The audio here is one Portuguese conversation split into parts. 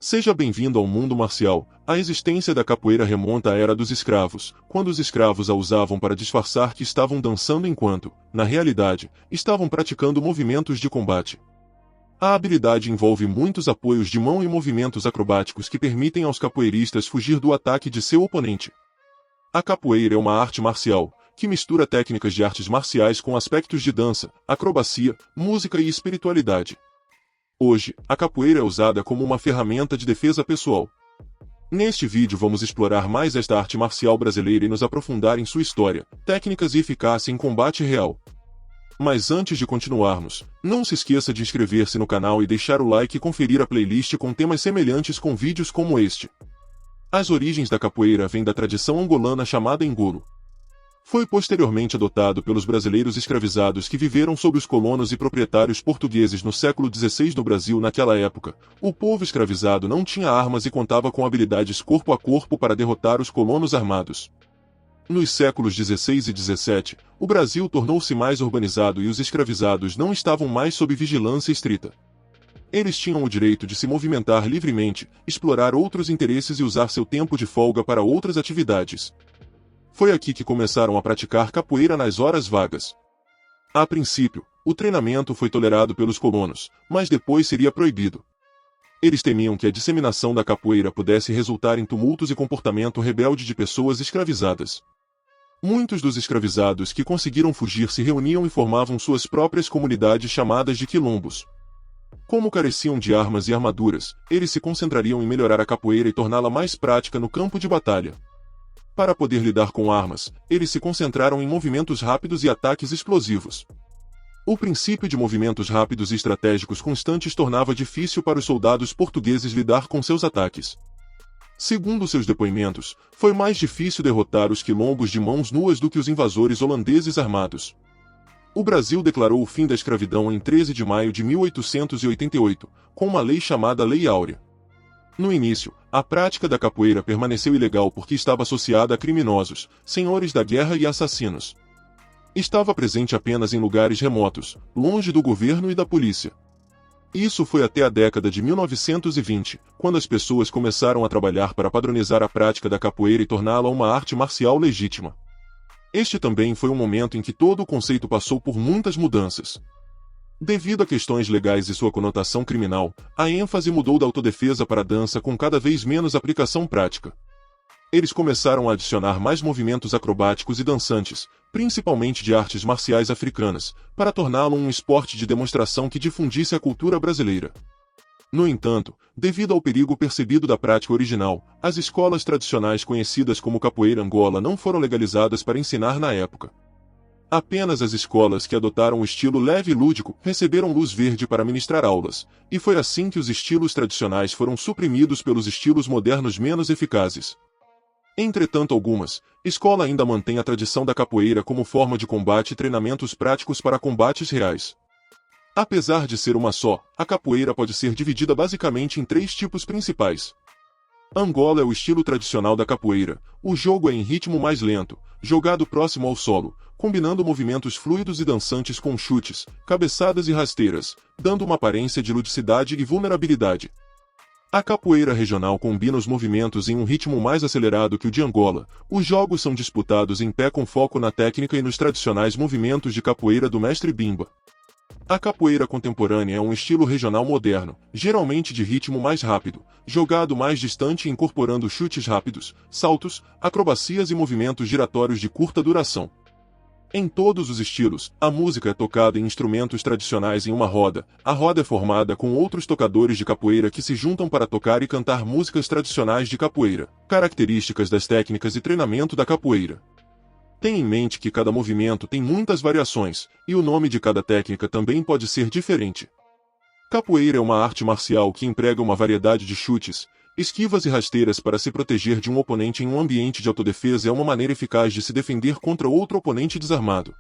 Seja bem-vindo ao mundo marcial. A existência da capoeira remonta à era dos escravos, quando os escravos a usavam para disfarçar que estavam dançando enquanto, na realidade, estavam praticando movimentos de combate. A habilidade envolve muitos apoios de mão e movimentos acrobáticos que permitem aos capoeiristas fugir do ataque de seu oponente. A capoeira é uma arte marcial, que mistura técnicas de artes marciais com aspectos de dança, acrobacia, música e espiritualidade. Hoje, a capoeira é usada como uma ferramenta de defesa pessoal. Neste vídeo vamos explorar mais esta arte marcial brasileira e nos aprofundar em sua história, técnicas e eficácia em combate real. Mas antes de continuarmos, não se esqueça de inscrever-se no canal e deixar o like e conferir a playlist com temas semelhantes com vídeos como este. As origens da capoeira vêm da tradição angolana chamada engolo. Foi posteriormente adotado pelos brasileiros escravizados que viveram sob os colonos e proprietários portugueses no século XVI no Brasil. Naquela época, o povo escravizado não tinha armas e contava com habilidades corpo a corpo para derrotar os colonos armados. Nos séculos XVI e XVII, o Brasil tornou-se mais urbanizado e os escravizados não estavam mais sob vigilância estrita. Eles tinham o direito de se movimentar livremente, explorar outros interesses e usar seu tempo de folga para outras atividades. Foi aqui que começaram a praticar capoeira nas horas vagas. A princípio, o treinamento foi tolerado pelos colonos, mas depois seria proibido. Eles temiam que a disseminação da capoeira pudesse resultar em tumultos e comportamento rebelde de pessoas escravizadas. Muitos dos escravizados que conseguiram fugir se reuniam e formavam suas próprias comunidades chamadas de quilombos. Como careciam de armas e armaduras, eles se concentrariam em melhorar a capoeira e torná-la mais prática no campo de batalha. Para poder lidar com armas, eles se concentraram em movimentos rápidos e ataques explosivos. O princípio de movimentos rápidos e estratégicos constantes tornava difícil para os soldados portugueses lidar com seus ataques. Segundo seus depoimentos, foi mais difícil derrotar os quilombos de mãos nuas do que os invasores holandeses armados. O Brasil declarou o fim da escravidão em 13 de maio de 1888, com uma lei chamada Lei Áurea. No início, a prática da capoeira permaneceu ilegal porque estava associada a criminosos, senhores da guerra e assassinos. Estava presente apenas em lugares remotos, longe do governo e da polícia. Isso foi até a década de 1920, quando as pessoas começaram a trabalhar para padronizar a prática da capoeira e torná-la uma arte marcial legítima. Este também foi um momento em que todo o conceito passou por muitas mudanças. Devido a questões legais e sua conotação criminal, a ênfase mudou da autodefesa para a dança com cada vez menos aplicação prática. Eles começaram a adicionar mais movimentos acrobáticos e dançantes, principalmente de artes marciais africanas, para torná-lo um esporte de demonstração que difundisse a cultura brasileira. No entanto, devido ao perigo percebido da prática original, as escolas tradicionais conhecidas como capoeira Angola não foram legalizadas para ensinar na época. Apenas as escolas que adotaram o estilo leve e lúdico receberam luz verde para ministrar aulas, e foi assim que os estilos tradicionais foram suprimidos pelos estilos modernos menos eficazes. Entretanto, algumas escolas ainda mantêm a tradição da capoeira como forma de combate e treinamentos práticos para combates reais. Apesar de ser uma só, a capoeira pode ser dividida basicamente em 3 tipos principais. Angola é o estilo tradicional da capoeira. O jogo é em ritmo mais lento, jogado próximo ao solo, combinando movimentos fluidos e dançantes com chutes, cabeçadas e rasteiras, dando uma aparência de ludicidade e vulnerabilidade. A capoeira regional combina os movimentos em um ritmo mais acelerado que o de Angola. Os jogos são disputados em pé com foco na técnica e nos tradicionais movimentos de capoeira do mestre Bimba. A capoeira contemporânea é um estilo regional moderno, geralmente de ritmo mais rápido, jogado mais distante e incorporando chutes rápidos, saltos, acrobacias e movimentos giratórios de curta duração. Em todos os estilos, a música é tocada em instrumentos tradicionais em uma roda. A roda é formada com outros tocadores de capoeira que se juntam para tocar e cantar músicas tradicionais de capoeira. Características das técnicas e treinamento da capoeira. Tenha em mente que cada movimento tem muitas variações, e o nome de cada técnica também pode ser diferente. Capoeira é uma arte marcial que emprega uma variedade de chutes, esquivas e rasteiras para se proteger de um oponente em um ambiente de autodefesa. É uma maneira eficaz de se defender contra outro oponente desarmado.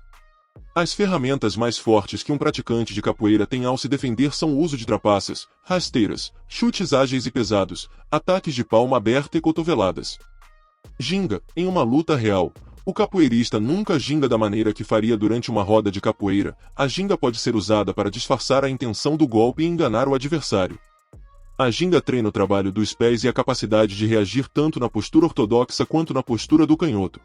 As ferramentas mais fortes que um praticante de capoeira tem ao se defender são o uso de trapaças, rasteiras, chutes ágeis e pesados, ataques de palma aberta e cotoveladas. Ginga, em uma luta real. O capoeirista nunca ginga da maneira que faria durante uma roda de capoeira. A ginga pode ser usada para disfarçar a intenção do golpe e enganar o adversário. A ginga treina o trabalho dos pés e a capacidade de reagir tanto na postura ortodoxa quanto na postura do canhoto.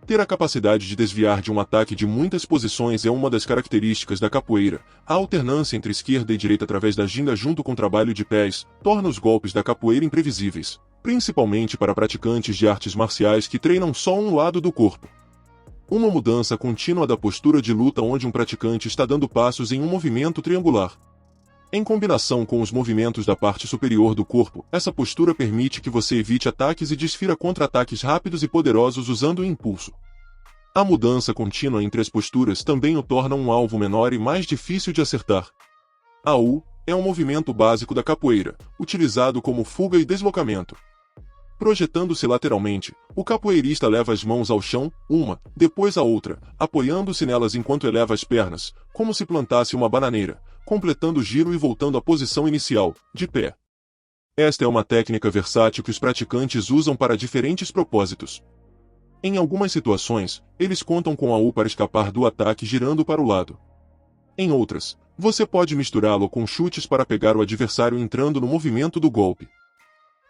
Ter a capacidade de desviar de um ataque de muitas posições é uma das características da capoeira. A alternância entre esquerda e direita através da ginga junto com o trabalho de pés torna os golpes da capoeira imprevisíveis, principalmente para praticantes de artes marciais que treinam só um lado do corpo. Uma mudança contínua da postura de luta onde um praticante está dando passos em um movimento triangular. Em combinação com os movimentos da parte superior do corpo, essa postura permite que você evite ataques e desfira contra-ataques rápidos e poderosos usando o impulso. A mudança contínua entre as posturas também o torna um alvo menor e mais difícil de acertar. A U é um movimento básico da capoeira, utilizado como fuga e deslocamento. Projetando-se lateralmente, o capoeirista leva as mãos ao chão, uma, depois a outra, apoiando-se nelas enquanto eleva as pernas, como se plantasse uma bananeira, completando o giro e voltando à posição inicial, de pé. Esta é uma técnica versátil que os praticantes usam para diferentes propósitos. Em algumas situações, eles contam com a U para escapar do ataque girando para o lado. Em outras, você pode misturá-lo com chutes para pegar o adversário entrando no movimento do golpe.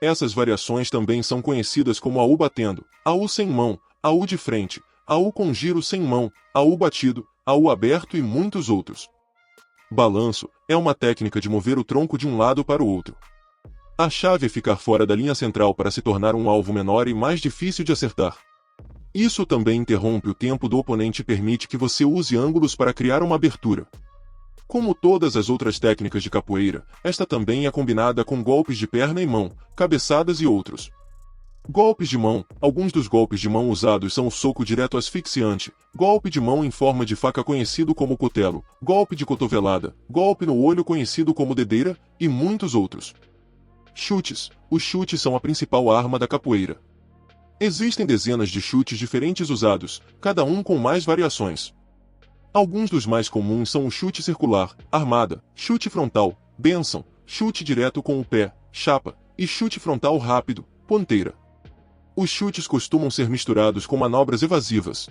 Essas variações também são conhecidas como a U batendo, a U sem mão, a U de frente, a U com giro sem mão, a U batido, a U aberto e muitos outros. Balanço é uma técnica de mover o tronco de um lado para o outro. A chave é ficar fora da linha central para se tornar um alvo menor e mais difícil de acertar. Isso também interrompe o tempo do oponente e permite que você use ângulos para criar uma abertura. Como todas as outras técnicas de capoeira, esta também é combinada com golpes de perna e mão, cabeçadas e outros. Golpes de mão. Alguns dos golpes de mão usados são o soco direto asfixiante, golpe de mão em forma de faca conhecido como cutelo, golpe de cotovelada, golpe no olho conhecido como dedeira, e muitos outros. Chutes. Os chutes são a principal arma da capoeira. Existem dezenas de chutes diferentes usados, cada um com mais variações. Alguns dos mais comuns são o chute circular, armada, chute frontal, bênção, chute direto com o pé, chapa, e chute frontal rápido, ponteira. Os chutes costumam ser misturados com manobras evasivas.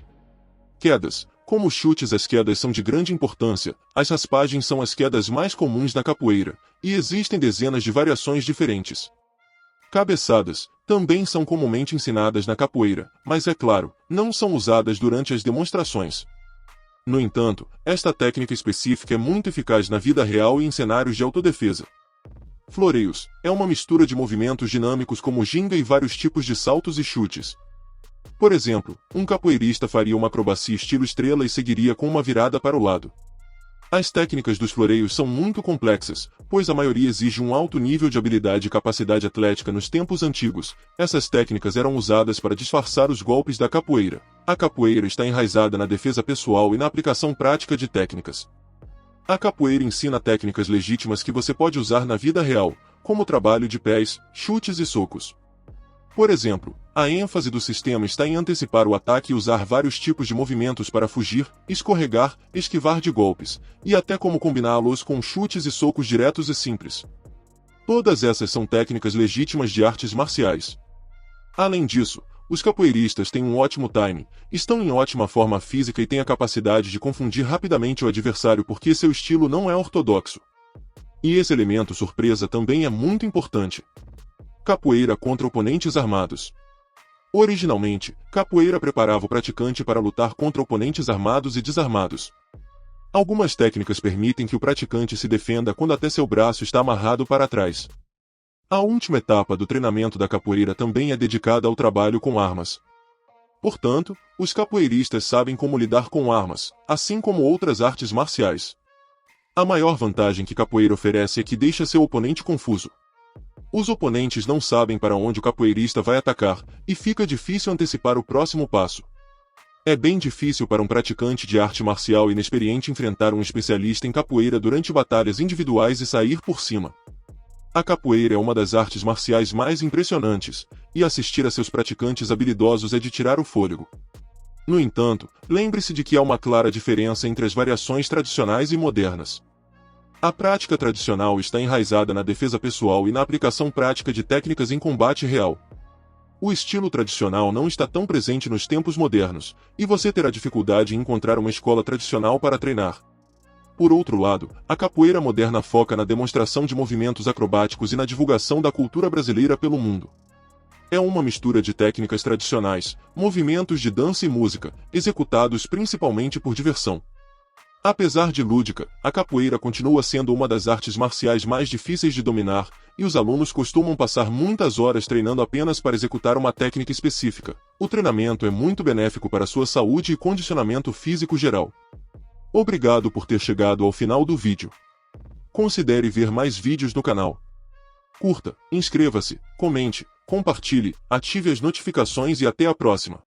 Quedas. Como os chutes, as quedas são de grande importância, as raspagens são as quedas mais comuns na capoeira, e existem dezenas de variações diferentes. Cabeçadas. Também são comumente ensinadas na capoeira, mas é claro, não são usadas durante as demonstrações. No entanto, esta técnica específica é muito eficaz na vida real e em cenários de autodefesa. Floreios. É uma mistura de movimentos dinâmicos como ginga e vários tipos de saltos e chutes. Por exemplo, um capoeirista faria uma acrobacia estilo estrela e seguiria com uma virada para o lado. As técnicas dos floreios são muito complexas, pois a maioria exige um alto nível de habilidade e capacidade atlética. Nos tempos antigos, essas técnicas eram usadas para disfarçar os golpes da capoeira. A capoeira está enraizada na defesa pessoal e na aplicação prática de técnicas. A capoeira ensina técnicas legítimas que você pode usar na vida real, como o trabalho de pés, chutes e socos. Por exemplo, a ênfase do sistema está em antecipar o ataque e usar vários tipos de movimentos para fugir, escorregar, esquivar de golpes, e até como combiná-los com chutes e socos diretos e simples. Todas essas são técnicas legítimas de artes marciais. Além disso, os capoeiristas têm um ótimo timing, estão em ótima forma física e têm a capacidade de confundir rapidamente o adversário porque seu estilo não é ortodoxo. E esse elemento surpresa também é muito importante. Capoeira contra oponentes armados. Originalmente, capoeira preparava o praticante para lutar contra oponentes armados e desarmados. Algumas técnicas permitem que o praticante se defenda quando até seu braço está amarrado para trás. A última etapa do treinamento da capoeira também é dedicada ao trabalho com armas. Portanto, os capoeiristas sabem como lidar com armas, assim como outras artes marciais. A maior vantagem que capoeira oferece é que deixa seu oponente confuso. Os oponentes não sabem para onde o capoeirista vai atacar, e fica difícil antecipar o próximo passo. É bem difícil para um praticante de arte marcial inexperiente enfrentar um especialista em capoeira durante batalhas individuais e sair por cima. A capoeira é uma das artes marciais mais impressionantes, e assistir a seus praticantes habilidosos é de tirar o fôlego. No entanto, lembre-se de que há uma clara diferença entre as variações tradicionais e modernas. A prática tradicional está enraizada na defesa pessoal e na aplicação prática de técnicas em combate real. O estilo tradicional não está tão presente nos tempos modernos, e você terá dificuldade em encontrar uma escola tradicional para treinar. Por outro lado, a capoeira moderna foca na demonstração de movimentos acrobáticos e na divulgação da cultura brasileira pelo mundo. É uma mistura de técnicas tradicionais, movimentos de dança e música, executados principalmente por diversão. Apesar de lúdica, a capoeira continua sendo uma das artes marciais mais difíceis de dominar, e os alunos costumam passar muitas horas treinando apenas para executar uma técnica específica. O treinamento é muito benéfico para sua saúde e condicionamento físico geral. Obrigado por ter chegado ao final do vídeo. Considere ver mais vídeos no canal. Curta, inscreva-se, comente, compartilhe, ative as notificações e até a próxima.